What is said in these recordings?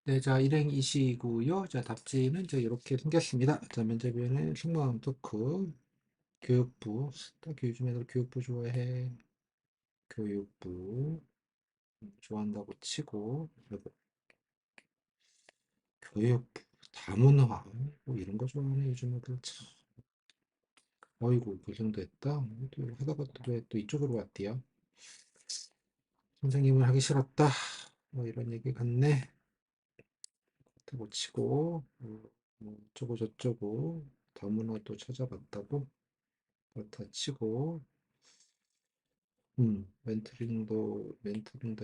네, 자, 일행이시고요. 자, 답지는 이제 이렇게 생겼습니다. 자, 면접위원회 속마음 토크, 교육부, 딱 요즘 애들 교육부 좋아해. 교육부, 좋아한다고 치고, 그리고 교육부, 다문화, 뭐 이런 거 좋아하네, 요즘 애들 참. 어이구, 그 정도 했다? 또 하다가 또 왜 또 이쪽으로 왔디요? 선생님을 하기 싫었다. 뭐 이런 얘기 같네. 그렇다고 치고, 뭐 어쩌고 저쩌고, 다문화도 찾아봤다고. 그렇다 치고, 멘토링도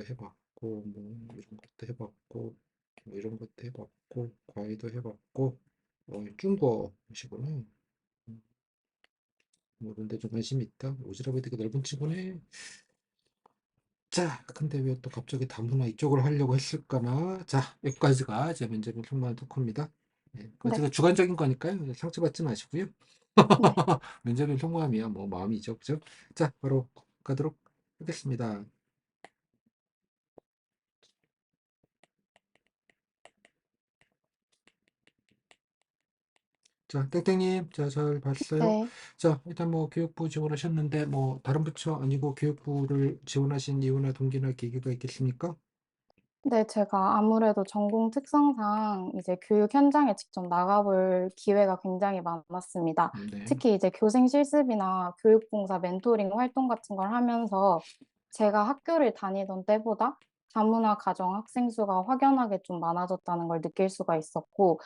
해봤고, 뭐, 이런 것도 해봤고, 뭐 이런 것도 해봤고, 과외도 해봤고, 중국어시구나. 뭐, 이런 데 좀 관심이 있다. 오지랖이 되게 넓은 친구네. 자, 근데 왜 또 갑자기 다문화 이쪽으로 하려고 했을까나? 자, 여기까지가 제 면접인 속마음 토크입니다. 예, 그거 네, 제가 주관적인 거니까요. 상처받지 마시고요. 네, 면접인 속마음이야. 뭐, 마음이죠. 그죠? 자, 바로 가도록 하겠습니다. 자, 땡땡님, 자, 잘 봤어요. 네. 자, 일단 뭐 교육부 지원하셨는데, 뭐 다른 부처 아니고 교육부를 지원하신 이유나 동기나 계기가 있겠습니까? 네, 제가 아무래도 전공 특성상 이제 교육 현장에 직접 나가볼 기회가 굉장히 많았습니다. 네. 특히 이제 교생 실습이나 교육봉사 멘토링 활동 같은 걸 하면서 제가 학교를 다니던 때보다 다문화 가정 학생 수가 확연하게 좀 많아졌다는 걸 느낄 수가 있었고,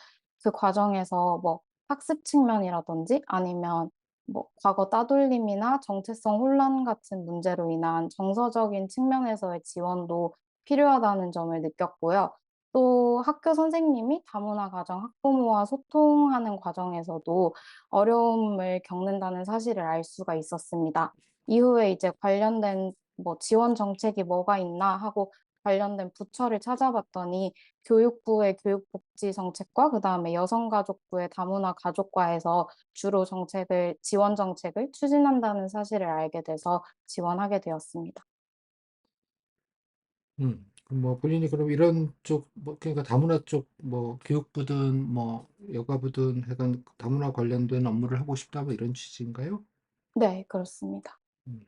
그 과정에서 뭐 학습 측면이라든지 아니면 뭐 과거 따돌림이나 정체성 혼란 같은 문제로 인한 정서적인 측면에서의 지원도 필요하다는 점을 느꼈고요. 또 학교 선생님이 다문화 가정 학부모와 소통하는 과정에서도 어려움을 겪는다는 사실을 알 수가 있었습니다. 이후에 이제 관련된 뭐 지원 정책이 뭐가 있나 하고 관련된 부처를 찾아봤더니 교육부의 교육복지 정책과 그다음에 여성가족부의 다문화 가족과에서 주로 지원 정책을 추진한다는 사실을 알게 돼서 지원하게 되었습니다. 그럼 뭐 본인이 그럼 이런 쪽, 뭐 그러니까 다문화 쪽, 뭐 교육부든 뭐 여가부든 하여간 다문화 관련된 업무를 하고 싶다, 뭐 이런 취지인가요? 네, 그렇습니다. 음.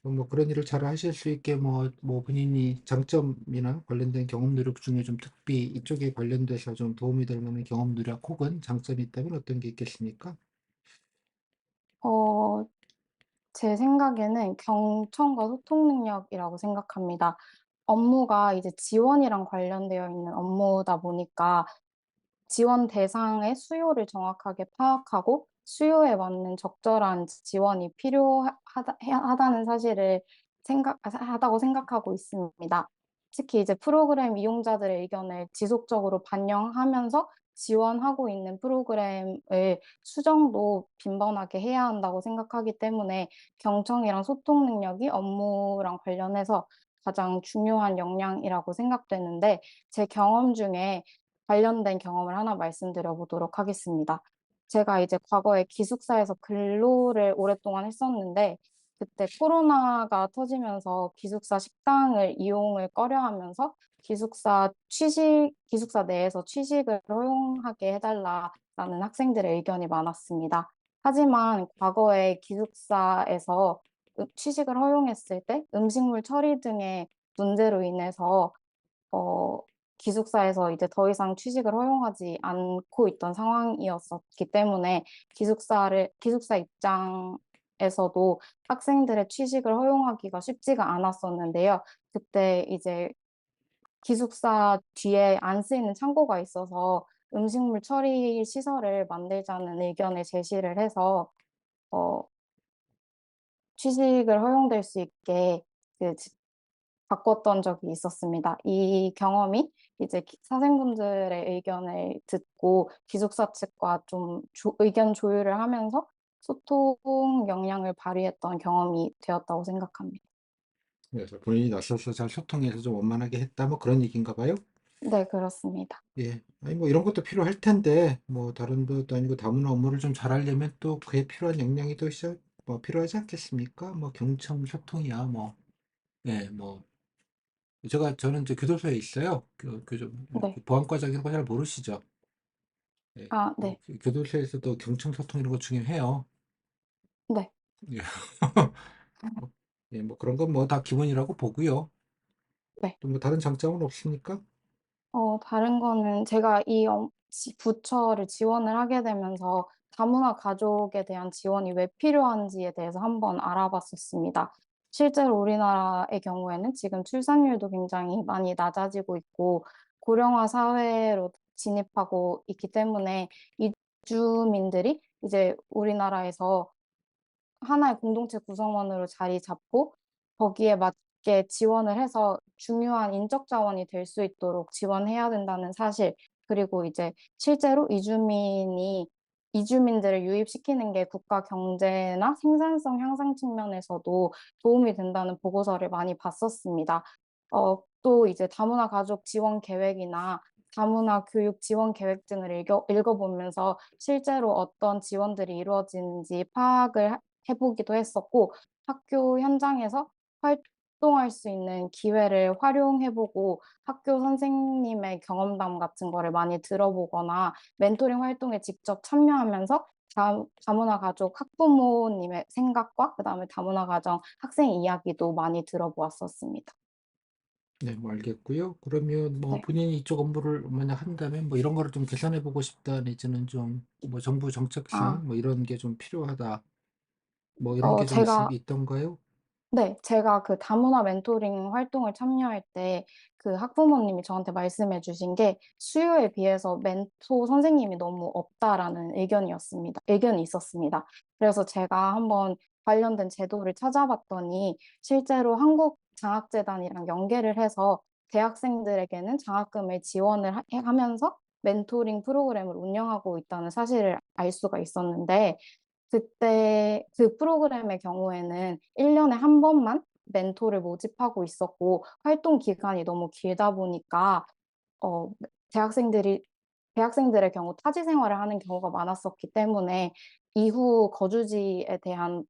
그럼 뭐 그런 일을 잘 하실 수 있게 뭐 본인이 장점이나 관련된 경험 누력 중에 좀 특히 이쪽에 관련돼서 좀 도움이 될 만한 경험 누력 혹은 장점이 있다면 어떤 게 있겠습니까? 어, 제 생각에는 경청과 소통 능력이라고 생각합니다. 업무가 이제 지원이랑 관련되어 있는 업무다 보니까 지원 대상의 수요를 정확하게 파악하고 수요에 맞는 적절한 지원이 필요하다는 사실을 하다고 생각하고 있습니다. 특히 이제 프로그램 이용자들의 의견을 지속적으로 반영하면서 지원하고 있는 프로그램을 수정도 빈번하게 해야 한다고 생각하기 때문에 경청이랑 소통 능력이 업무랑 관련해서 가장 중요한 역량이라고 생각되는데 제 경험 중에 관련된 경험을 하나 말씀드려 보도록 하겠습니다. 제가 이제 과거에 기숙사에서 근로를 오랫동안 했었는데, 그때 코로나가 터지면서 기숙사 식당을 이용을 꺼려 하면서 기숙사 내에서 취식을 허용하게 해달라라는 학생들의 의견이 많았습니다. 하지만 과거에 기숙사에서 취식을 허용했을 때 음식물 처리 등의 문제로 인해서 어, 기숙사에서 이제 더 이상 취직을 허용하지 않고 있던 상황이었었기 때문에 기숙사 입장에서도 학생들의 취직을 허용하기가 쉽지가 않았었는데요. 그때 이제 기숙사 뒤에 안 쓰이는 창고가 있어서 음식물 처리 시설을 만들자는 의견을 제시를 해서 어, 취직을 허용될 수 있게 그 바꿨던 적이 있었습니다. 이 경험이 이제 사생분들의 의견을 듣고 기숙사 측과 좀 의견 조율을 하면서 소통 역량을 발휘했던 경험이 되었다고 생각합니다. 그래서 본인이 나서서 잘 소통해서 좀 원만하게 했다, 뭐 그런 얘기인가 봐요. 네, 그렇습니다. 예. 아니 뭐 이런 것도 필요할 텐데 뭐 다른 것도 아니고 다문화 업무를 좀 잘하려면 또 그에 필요한 역량이 또 뭐 필요하지 않겠습니까? 뭐 경청 소통이야 뭐. 예, 뭐 저는 이제 교도소에 있어요. 좀 네. 이렇게 보안과정 이런 거 잘 모르시죠? 예. 아, 네. 교도소에서도 경청 소통 이런 거 중요해요. 네. 예. 뭐, 예, 뭐 그런 건 뭐 다 기본이라고 보고요. 네. 또 뭐 다른 장점은 없습니까? 다른 거는 제가 이 부처를 지원을 하게 되면서 다문화 가족에 대한 지원이 왜 필요한지에 대해서 한번 알아봤었습니다. 실제로 우리나라의 경우에는 지금 출산율도 굉장히 많이 낮아지고 있고 고령화 사회로 진입하고 있기 때문에 이주민들이 이제 우리나라에서 하나의 공동체 구성원으로 자리 잡고 거기에 맞게 지원을 해서 중요한 인적 자원이 될 수 있도록 지원해야 된다는 사실, 그리고 이제 실제로 이주민들을 유입시키는 게 국가 경제나 생산성 향상 측면에서도 도움이 된다는 보고서를 많이 봤었습니다. 또 이제 다문화 가족 지원 계획이나 다문화 교육 지원 계획 등을 읽어보면서 실제로 어떤 지원들이 이루어지는지 파악을 해보기도 했었고, 학교 현장에서 활동할 수 있는 기회를 활용해보고 학교 선생님의 경험담 같은 거를 많이 들어보거나 멘토링 활동에 직접 참여하면서 다문화 가족 학부모님의 생각과 그다음에 다문화 가정 학생 이야기도 많이 들어보았었습니다. 네, 뭐 알겠고요. 그러면 뭐 네. 본인이 이쪽 업무를 만약 한다면 뭐 이런 거를 좀 개선해 보고 싶다 내지는 좀 뭐 정부 아, 정책상 뭐 이런 게 좀 필요하다. 뭐 이런 게 좀 제가 있던가요? 네, 제가 그 다문화 멘토링 활동을 참여할 때 그 학부모님이 저한테 말씀해 주신 게 수요에 비해서 멘토 선생님이 너무 없다라는 의견이 있었습니다. 그래서 제가 한번 관련된 제도를 찾아봤더니 실제로 한국장학재단이랑 연계를 해서 대학생들에게는 장학금을 지원을 하면서 멘토링 프로그램을 운영하고 있다는 사실을 알 수가 있었는데 그때 그 프로그램의 경우에는 1년에 한 번만 멘토를 모집하고 있었고 활동 기간이 너무 길다 보니까 어, 대학생들이 대학생들의 경우 타지 생활을 하는 경우가 많았었기 때문에 이후 거주지에 대한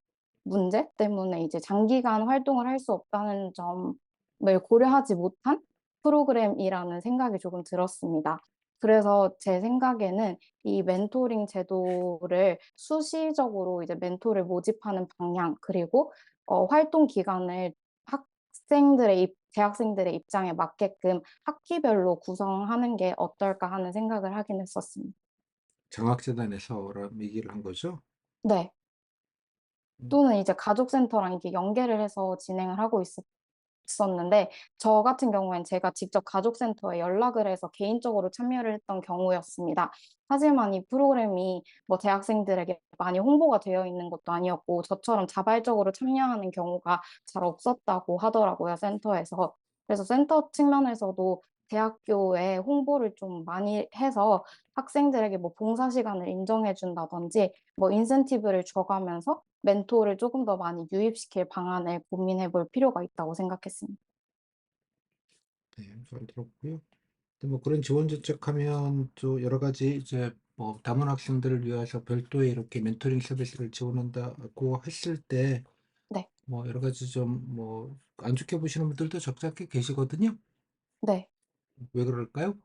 문제 때문에 이제 장기간 활동을 할 수 없다는 점을 고려하지 못한 프로그램이라는 생각이 조금 들었습니다. 그래서 제 생각에는 이 멘토링 제도를 수시적으로 이제 멘토를 모집하는 방향, 그리고 활동 기간을 대학생들의 입장에 맞게끔 학기별로 구성하는 게 어떨까 하는 생각을 하긴 했었습니다. 장학재단에서라는 얘기를 한 거죠? 네. 음, 또는 이제 가족센터랑 이렇게 연계를 해서 진행을 하고 있었는데, 저 같은 경우엔 제가 직접 가족센터에 연락을 해서 개인적으로 참여를 했던 경우였습니다. 하지만 이 프로그램이 뭐 대학생들에게 많이 홍보가 되어 있는 것도 아니었고, 저처럼 자발적으로 참여하는 경우가 잘 없었다고 하더라고요, 센터에서. 그래서 센터 측면에서도 대학교에 홍보를 좀 많이 해서 학생들에게 뭐 봉사 시간을 인정해 준다든지 뭐 인센티브를 줘가면서 멘토를 조금 더 많이 유입시킬 방안을 고민해 볼 필요가 있다고 생각했습니다. 네, 잘 들었고요. 근데 뭐 그런 지원 정책하면 또 여러 가지 이제 뭐 다문 학생들을 위해서 별도의 이렇게 멘토링 서비스를 지원한다고 했을 때 네, 뭐 여러 가지 좀 뭐 안 좋게 보시는 분들도 적잖게 계시거든요. 네. 왜 그럴까요?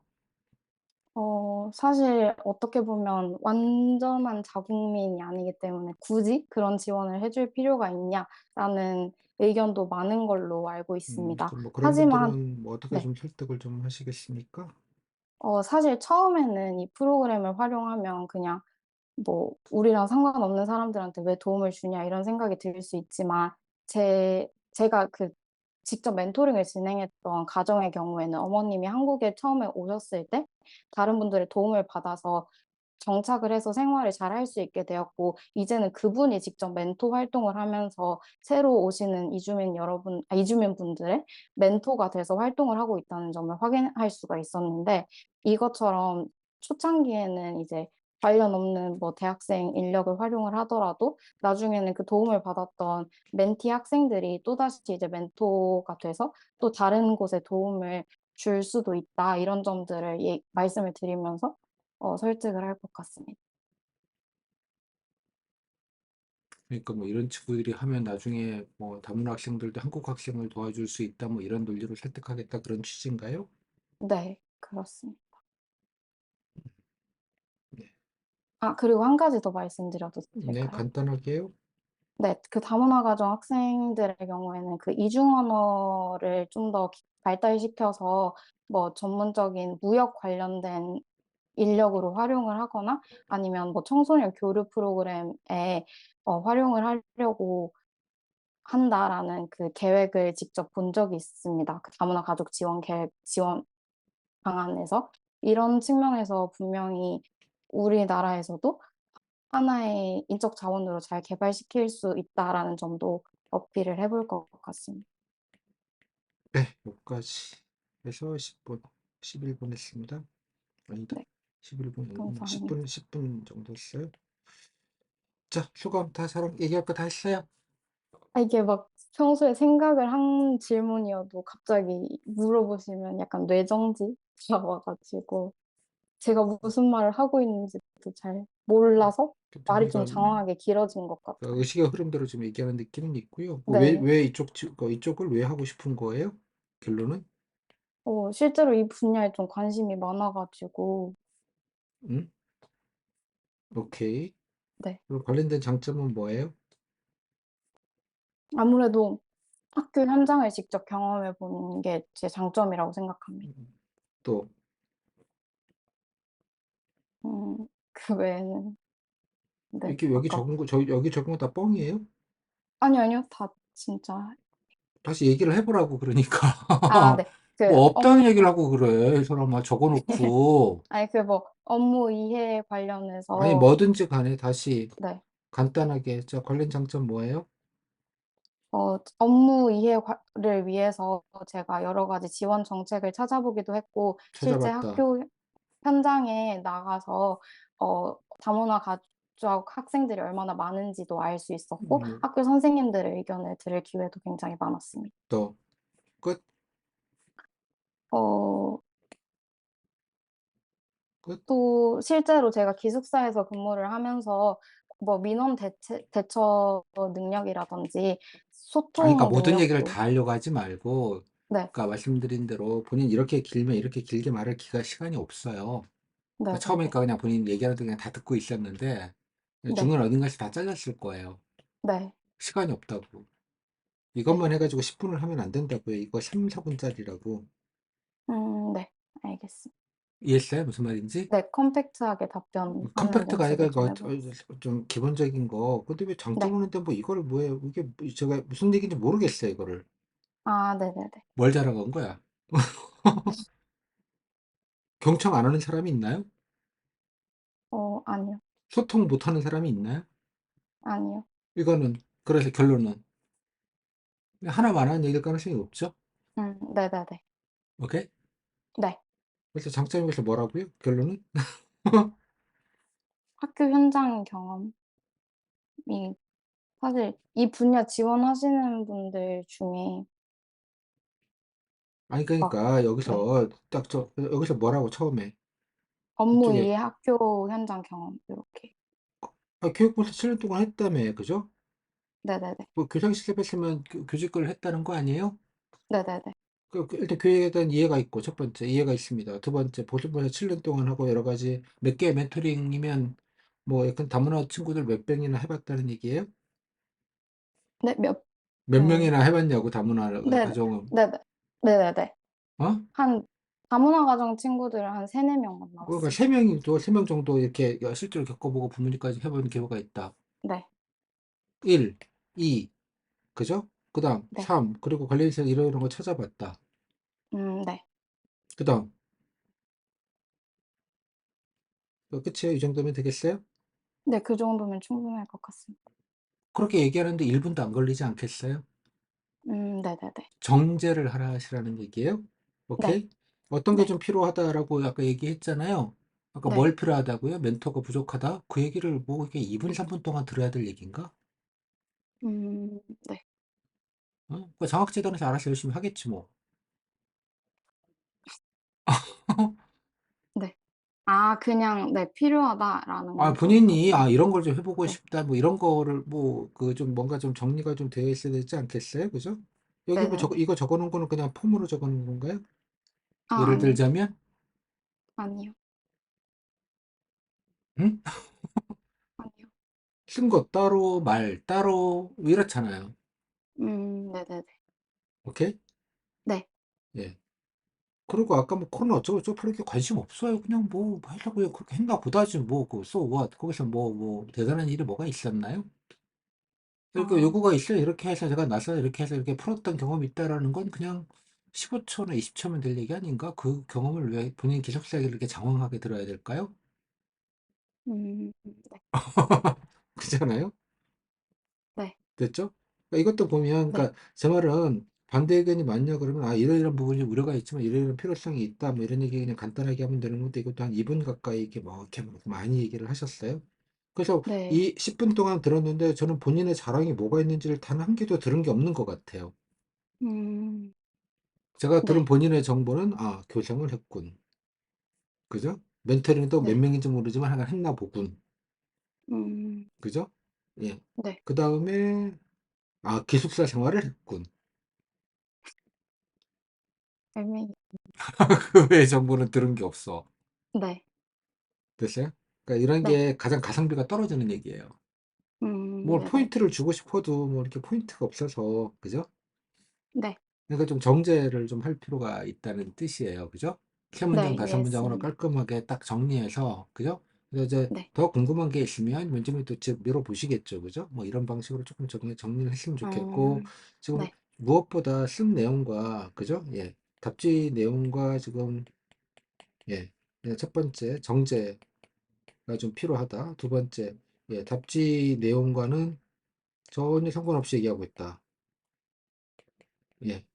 사실 어떻게 보면 완전한 자국민이 아니기 때문에 굳이 그런 지원을 해줄 필요가 있냐라는 의견도 많은 걸로 알고 있습니다. 그럼 뭐 그런 하지만, 분들은 뭐 어떻게 네. 좀 설득을 좀 하시겠습니까? 사실 처음에는 이 프로그램을 활용하면 그냥 뭐 우리랑 상관없는 사람들한테 왜 도움을 주냐 이런 생각이 들 수 있지만 제가 그 직접 멘토링을 진행했던 가정의 경우에는 어머님이 한국에 처음에 오셨을 때 다른 분들의 도움을 받아서 정착을 해서 생활을 잘 할 수 있게 되었고, 이제는 그분이 직접 멘토 활동을 하면서 새로 오시는 이주민 분들의 멘토가 돼서 활동을 하고 있다는 점을 확인할 수가 있었는데, 이것처럼 초창기에는 이제 관련 없는 뭐 대학생 인력을 활용을 하더라도 나중에는 그 도움을 받았던 멘티 학생들이 또다시 이제 멘토가 돼서 또 다른 곳에 도움을 줄 수도 있다. 이런 점들을 말씀을 드리면서 설득을 할 것 같습니다. 그러니까 뭐 이런 친구들이 하면 나중에 뭐 다문 학생들도 한국 학생을 도와줄 수 있다 뭐 이런 논리로 설득하겠다 그런 취지인가요? 네, 그렇습니다. 네. 아, 그리고 한 가지 더 말씀드려도 네, 될까요? 간단하게요. 네, 그 다문화 가정 학생들의 경우에는 그 이중 언어를 좀 더 발달시켜서 뭐 전문적인 무역 관련된 인력으로 활용을 하거나 아니면 뭐 청소년 교류 프로그램에 활용을 하려고 한다라는 그 계획을 직접 본 적이 있습니다. 그 다문화 가족 지원 계획 지원 방안에서 이런 측면에서 분명히 우리나라에서도 하나의 인적 자원으로 잘 개발시킬 수 있다라는 점도 어필을 해볼 것 같습니다. 네, 여기까지 해서 10분, 11분 했습니다. 아니다. 네, 11분, 10분, 감사합니다. 10분 정도 했어요. 자, 수고함 다 사람 얘기할 거 다 했어요? 아, 이게 막 평소에 생각을 한 질문이어도 갑자기 물어보시면 약간 뇌정지가 와가지고 제가 무슨 말을 하고 있는지도 잘 몰라서 말이 좀 그러니까 장황하게 길어진 것 같아요. 의식의 흐름대로 좀 얘기하는 느낌은 있고요. 뭐 네. 왜 이쪽을 왜 하고 싶은 거예요? 결론은? 실제로 이 분야에 좀 관심이 많아가지고, 응? 오케이. 네. 그럼 관련된 장점은 뭐예요? 아무래도 학교 현장을 직접 경험해 보는 게 제 장점이라고 생각합니다. 또 그 외에는, 네, 이렇게 여기 아까, 적은 거, 여기 적은 거 다 뻥이에요? 아니요, 아니요, 다 진짜. 다시 얘기를 해보라고 그러니까. 아, 네. 그 뭐 업무, 없다는 얘기를 하고 그래. 이 사람아 적어놓고. 아니, 그 뭐, 업무 이해 아니 관련해서, 뭐든지 간에 다시 네. 간단하게 자 관련 장점 뭐예요? 업무 이해를 위해서 제가 여러 가지 지원 정책을 찾아보기도 했고, 실제 찾아봤다. 학교 현장에 나가서 다문화 가족 학생들이 얼마나 많은지도 알 수 있었고, 음, 학교 선생님들의 의견을 들을 기회도 굉장히 많았습니다. 또 끝? 어, 끝? 또 실제로 제가 기숙사에서 근무를 하면서 뭐 민원 대처 능력이라든지 아니, 그러니까 소통 모든 얘기를 능력도, 다 하려고 하지 말고, 네, 그러니까 말씀드린 대로 본인 이렇게 길면 이렇게 길게 말할 시간이 없어요. 네, 그러니까 네, 네, 처음이니까 그냥 본인 얘기하는 거 그냥 다 듣고 있었는데, 네, 중간에 어딘가에서 다 잘렸을 거예요. 네, 시간이 없다고. 네, 이것만 해가지고 10분을 하면 안 된다고요. 이거 3, 4분짜리라고. 네, 알겠습니다. 이해했어요? 무슨 말인지? 네, 컴팩트하게 답변하는 컴팩트가 연습을 아니라 좀 그 해보겠습니다. 좀 기본적인 거. 근데 왜 장점 네, 오는데 뭐 이거를 뭐해? 이게 제가 무슨 얘기인지 모르겠어요, 이거를. 아, 네네네. 뭘 잘한 거야? 경청 안 하는 사람이 있나요? 아니요, 소통 못 하는 사람이 있나요? 아니요. 이거는, 그래서 결론은 하나만 하는 얘기일 가능성이 없죠? 네네네. 오케이? 네, 그래서 장점이 그래서 뭐라고요? 결론은? 학교 현장 경험이 사실 이 분야 지원하시는 분들 중에 아니, 막, 그러니까 네, 여기서 여기서 뭐라고 처음에 업무 이쪽에 이해 학교 현장 경험, 이렇게. 교육부에서 7년 동안 했다며, 그죠? 네네네. 뭐 교장 실습했으면 교직을 했다는 거 아니에요? 네네네. 일단 교육에 대한 이해가 있고, 첫 번째, 이해가 있습니다. 두 번째, 보건부에서 7년 동안 하고 여러 가지 몇 개의 멘토링이면 뭐 약간 다문화 친구들 몇 명이나 해봤다는 얘기예요? 네, 몇 음, 명이나 해봤냐고, 다문화 네네. 가정은. 네네. 네네네. 어? 한, 다문화 가정 친구들을 한 세네 명 그러니까 만나봤습니다. 세 명 정도 이렇게 실제로 겪어보고 부모님까지 해본 경우가 있다. 네, 1, 2, 그죠? 그 다음, 네. 3, 그리고 관련해서 이런 거 찾아봤다. 네. 그 다음, 끝이에요? 이 정도면 되겠어요? 네, 그 정도면 충분할 것 같습니다. 그렇게 얘기하는데 1분도 안 걸리지 않겠어요? 네네네. 정제를 하라 하시라는 얘기예요? 네, 오케이? 어떤 게 네, 좀 필요하다라고 아까 얘기했잖아요. 아까 네. 뭘 필요하다고요? 멘토가 부족하다? 그 얘기를 뭐 이게 2분, 3분 동안 들어야 될 얘기인가? 네. 어? 그 장학재단에서 알아서 열심히 하겠지 뭐. 네. 아, 아, 그냥, 네, 필요하다라는 아, 건가 본인이, 보네. 이런 걸 좀 해보고 네, 싶다, 뭐, 이런 거를, 뭐, 그, 좀, 뭔가 좀 정리가 좀 되어 있어야 되지 않겠어요? 그죠? 여기 뭐, 네네네. 이거 적어 놓은 거는 그냥 폼으로 적어 놓은 건가요? 아, 예를 아니요. 들자면, 아니요. 응? 아니요. 쓴 거 따로, 말 따로, 뭐 이렇잖아요. 네네네. 오케이? 네. 예. 그리고 아까 뭐, 코로나 어쩌고저쩌고 별로 이렇게 관심 없어요. 그냥 뭐, 하려고 그렇게 했나 보다지, 뭐, 그, so what? 거기서 뭐, 대단한 일이 뭐가 있었나요? 그러니까 아, 요구가 있어요. 이렇게 해서 제가 나서 이렇게 해서 이렇게 풀었던 경험이 있다라는 건 그냥 15초나 20초면 될 얘기 아닌가? 그 경험을 왜 본인 기숙사에 이렇게 장황하게 들어야 될까요? 네. 그렇잖아요? 네. 됐죠? 그러니까 이것도 보면, 네. 그러니까 제 말은 반대 의견이 맞냐 그러면, 이런 부분이 우려가 있지만 이런 필요성이 있다, 뭐 이런 얘기 그냥 간단하게 하면 되는 건데, 이것도 한 2분 가까이 이렇게 뭐 이렇게 많이 얘기를 하셨어요. 그래서 네. 이 10분 동안 들었는데 저는 본인의 자랑이 뭐가 있는지를 단 한 개도 들은 게 없는 것 같아요. 음, 제가 들은 네. 본인의 정보는, 교생을 했군. 그죠? 멘토링도 몇 네. 명인지 모르지만 하나 했나 보군. 음, 그죠? 예. 네. 그 다음에, 기숙사 생활을 했군. 애매, 그 외의 정보는 들은 게 없어. 네. 됐어요? 그러니까 이런 네. 게 가장 가성비가 떨어지는 얘기예요. 뭘 네네. 포인트를 주고 싶어도 뭐 이렇게 포인트가 없어서, 그죠? 네. 그러니까 좀 정제를 좀 할 필요가 있다는 뜻이에요. 그죠? 세 문장, 네. 다섯 문장으로 이해했습니다. 깔끔하게 딱 정리해서, 그죠? 그래서 이제 네. 더 궁금한 게 있으면 면접에 또 물어보시겠죠. 그죠? 뭐 이런 방식으로 조금 정리를 했으면 좋겠고, 음, 지금 네. 무엇보다 쓴 내용과, 그죠? 예. 답지 내용과 지금, 예. 첫 번째, 정제가 좀 필요하다. 두 번째, 예. 답지 내용과는 전혀 상관없이 얘기하고 있다. 예.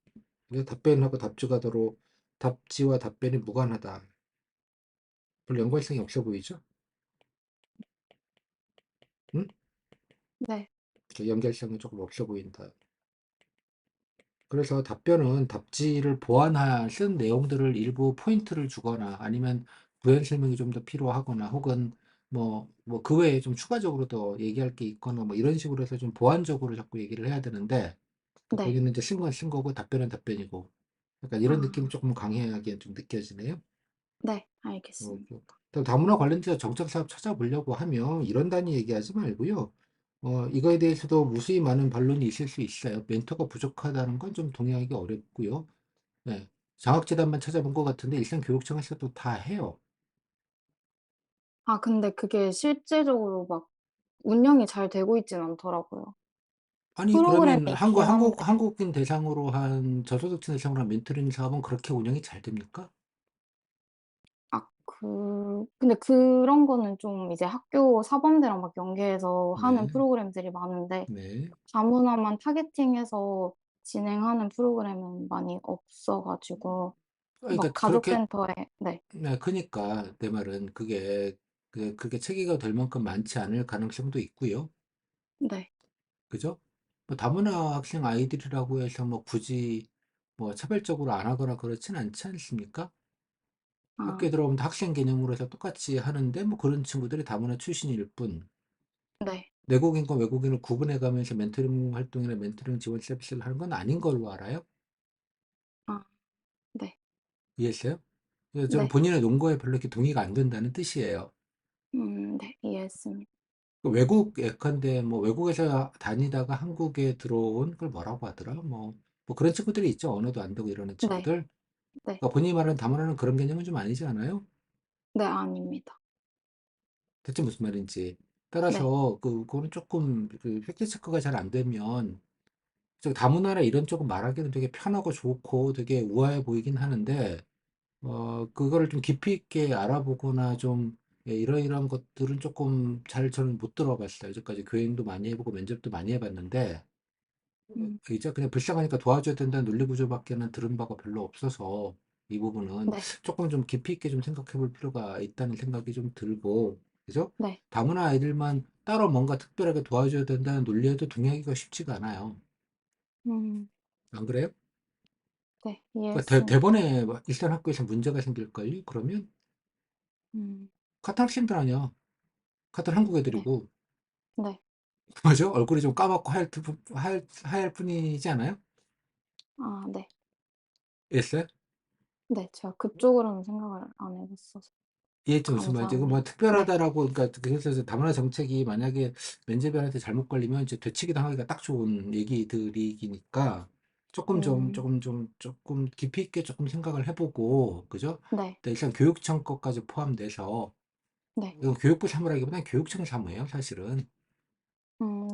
그래서 답변하고 답주가 서로 답지와 답변이 무관하다. 별로 연관성이 없어 보이죠? 응? 네. 그 연결성이 조금 없어 보인다. 그래서 답변은 답지를 보완할 쓴 내용들을 일부 포인트를 주거나 아니면 부연 설명이 좀 더 필요하거나 혹은 뭐 그 외에 좀 추가적으로 더 얘기할 게 있거나 뭐 이런 식으로 해서 좀 보완적으로 자꾸 얘기를 해야 되는데 그러니까 네. 본인은 이제 쓴 건 쓴 거고 답변은 답변이고 약간 이런 느낌이 아, 조금 강하게 좀 느껴지네요. 네. 어, 알겠습니다. 또 다문화 관련돼서 정책 사업 찾아보려고 하면 이런 단위 얘기하지 말고요. 이거에 대해서도 무수히 많은 반론이 있을 수 있어요. 멘토가 부족하다는 건 좀 동의하기 어렵고요. 네. 장학재단만 찾아본 것 같은데 일단 교육청에서도 다 해요. 아, 근데 그게 실제적으로 막 운영이 잘 되고 있진 않더라고요. 아니, 프로그램이 그러면 있긴 한데, 한국인 대상으로 한 저소득층 대상으로 한 멘토링 사업은 그렇게 운영이 잘 됩니까? 근데 그런 거는 좀 이제 학교 사범대랑 막 연계해서 하는 네, 프로그램들이 많은데, 네. 다문화만 타겟팅해서 진행하는 프로그램은 많이 없어가지고, 막 그러니까 그렇게, 가족센터에, 네, 네, 그러니까 내 말은 그게 체계가 될 만큼 많지 않을 가능성도 있고요. 네, 그죠? 뭐 다문화 학생 아이들이라고 해서 뭐 굳이 뭐 차별적으로 안 하거나 그렇진 않지 않습니까? 아, 학교에 들어오면 다 학생 개념으로 해서 똑같이 하는데 뭐 그런 친구들이 다문화 출신일 뿐 네, 내국인과 외국인을 구분해 가면서 멘토링 활동이나 멘토링 지원 서비스를 하는 건 아닌 걸로 알아요. 아, 네, 이해했어요? 그래서 저는 네, 본인의 논거에 별로 이렇게 동의가 안 된다는 뜻이에요. 네, 이해했습니다. 그 외국 예컨대 뭐 외국에서 다니다가 한국에 들어온 걸 뭐라고 하더라? 뭐 그런 친구들이 있죠. 언어도 안 되고 이러는 네, 친구들. 네, 그러니까 본인이 말하는 다문화는 그런 개념은 좀 아니지 않아요? 네, 아닙니다. 대체 무슨 말인지. 네, 따라서 그거는 조금 그 팩트 체크가 잘 안 되면 저 다문화나 이런 쪽은 말하기는 되게 편하고 좋고 되게 우아해 보이긴 하는데 그거를 좀 깊이 있게 알아보거나 좀 예, 이러이러한 것들은 조금 잘 저는 못 들어봤어요. 여기까지 교행도 많이 해보고 면접도 많이 해봤는데 음, 이제 그냥 불쌍하니까 도와줘야 된다는 논리 구조밖에는 들은 바가 별로 없어서 이 부분은 네, 조금 좀 깊이 있게 좀 생각해 볼 필요가 있다는 생각이 좀 들고, 그죠? 네, 다문화 아이들만 따로 뭔가 특별하게 도와줘야 된다는 논리에도 동의하기가 쉽지가 않아요. 음, 안 그래요? 네, 그러니까 이해했습니다. 대본에 일단 학교에서 문제가 생길걸요? 그러면? 같은 학생들 아니야. 같은 한국 네, 애들이고. 네. 맞아? 얼굴이 좀 까맣고 하얄 뿐이지 않아요? 아, 네. 예스? 네, 제가 그쪽으로는 생각을 안 해봤어서 이해했죠? 무슨 말인지. 그 뭐 감사합니다. 네, 특별하다라고, 그러니까 그래서 이제 다문화 정책이 만약에 면제비한테 잘못 걸리면 이제 되치기 당하기가 딱 좋은 얘기들이니까 음, 조금 깊이 있게 조금 생각을 해보고, 그죠? 네, 근데 일단 교육청 것까지 포함돼서, 네. 이건 교육부 사무라기보다는 교육청 사무예요, 사실은.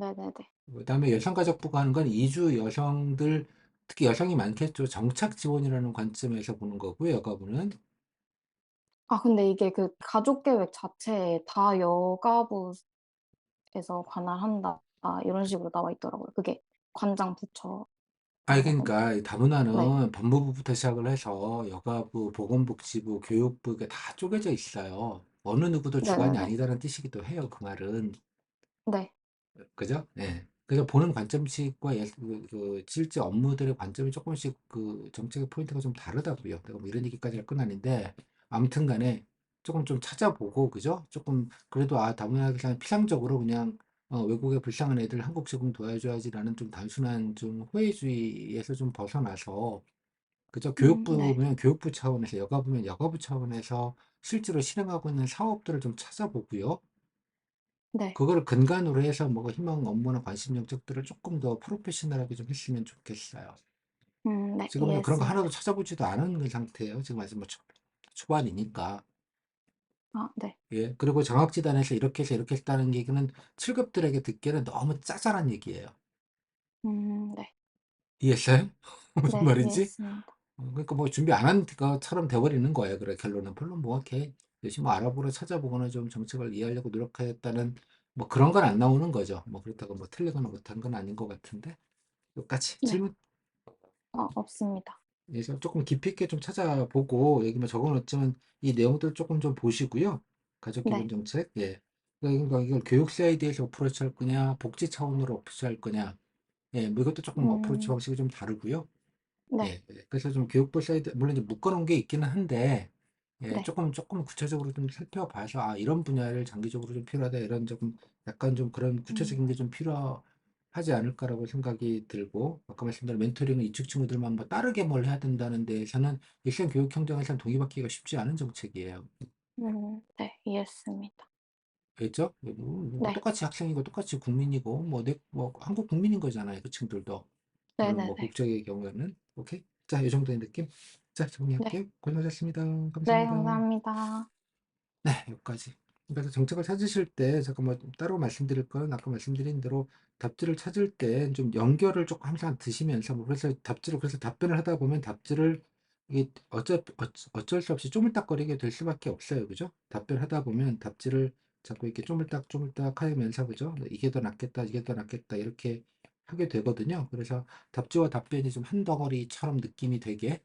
네네네. 그다음에 여성가족부가 하는 건 이주 여성들, 특히 여성이 많겠죠. 정착 지원이라는 관점에서 보는 거고요, 여가부는. 아, 근데 이게 그 가족계획 자체에 다 여가부에서 관할한다. 아, 이런 식으로 나와 있더라고요. 그게 관장 부처라고 아니, 하던데. 그러니까 이 네, 다문화는 법무부부터 시작을 해서 여가부, 보건복지부, 교육부 이게 다 쪼개져 있어요. 어느 누구도 주관이 네네네. 아니다라는 뜻이기도 해요, 그 말은. 네, 그죠? 예. 그래서 보는 관점식과 실제 업무들의 관점이 조금씩 그 정책의 포인트가 좀 다르다고요. 내가 뭐 이런 얘기까지 할 건 아닌데, 아무튼 간에 조금 좀 찾아보고, 그죠? 조금, 그래도 다문화를 피상적으로 그냥, 외국에 불쌍한 애들 한국 적응 도와줘야지라는 좀 단순한 좀 호혜주의에서 좀 벗어나서, 그죠? 네, 교육부면 교육부 차원에서, 여가부면 여가부 차원에서 실제로 실행하고 있는 사업들을 좀 찾아보고요. 네. 그거를 근간으로 해서 뭐 희망 업무나 관심 영역들을 조금 더 프로페셔널하게 좀 했으면 좋겠어요. 네, 지금은 그런 거 하나도 이해했습니다. 찾아보지도 않은 그 상태예요. 지금 아직 뭐 초반이니까. 아, 네. 예. 그리고 장학재단에서 이렇게 해서 이렇게 했다는 얘기는 7급들에게 듣기에는 너무 짜잘한 얘기예요. 네. 이해했어요? 무슨 네, 말인지? 이해했습니다. 그러니까 뭐 준비 안 한 것처럼 돼버리는 거예요. 그래, 결론은. 물론 뭐, 이렇게 열심히 뭐 알아보러 찾아보거나 좀 정책을 이해하려고 노력했다는 뭐 그런 건 안 나오는 거죠. 뭐 그렇다고 뭐 틀리거나 못한 건 아닌 것 같은데. 여기까지 네, 질문. 없습니다. 그래서 조금 깊이 있게 좀 찾아보고 여기 뭐 적어놓지만 이 내용들 조금 좀 보시고요. 가족기본 네, 정책. 예. 그러니까 이걸 교육 사이드에서 어프로치 할 거냐, 복지 차원으로 어프로치 할 거냐. 예, 뭐 이것도 조금 어프로치 음, 방식이 좀 다르고요. 네, 예. 그래서 좀 교육부 사이드, 물론 이제 묶어놓은 게 있기는 한데, 예, 네, 조금 구체적으로 좀 살펴봐서, 이런 분야를 장기적으로 좀 필요하다, 이런 조금, 약간 좀 그런 음, 구체적인 게 좀 필요하지 않을까라고 생각이 들고, 아까 말씀드린 멘토링은 이쪽 친구들만 뭐 다르게 뭘 해야 된다는 데에서는 일선 교육 행정에서는 동의받기가 쉽지 않은 정책이에요. 네, 이해했습니다. 알겠죠? 뭐 네, 똑같이 학생이고 똑같이 국민이고, 뭐 한국 국민인 거잖아요. 그 친구들도. 물론 뭐 네네네. 국적의 경우에는. 오케이? 자, 이 정도의 느낌. 자, 네, 정리할게요. 고생하셨습니다. 네, 감사합니다. 감사합니다. 네, 여기까지. 그래서 정책을 찾으실 때, 잠깐 뭐 따로 말씀드릴 건 아까 말씀드린 대로 답지를 찾을 때 좀 연결을 조금 항상 드시면서, 뭐 그래서 답변을 하다 보면 답지를 이게 어쩔 수 없이 쪼물딱거리게 될 수밖에 없어요. 그죠? 답변하다 보면 답지를 자꾸 이렇게 쪼물딱 하면서, 그죠? 이게 더 낫겠다, 이게 더 낫겠다, 이렇게 하게 되거든요. 그래서 답지와 답변이 좀 한 덩어리처럼 느낌이 되게,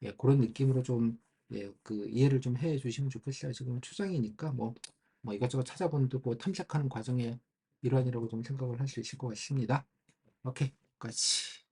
예, 그런 느낌으로 좀, 예, 그 이해를 좀 해 주시면 좋겠어요. 지금 초장이니까 뭐 이것저것 찾아본다고 탐색하는 과정의 일환이라고 좀 생각을 할 수 있을 것 같습니다. 오케이, 끝까지.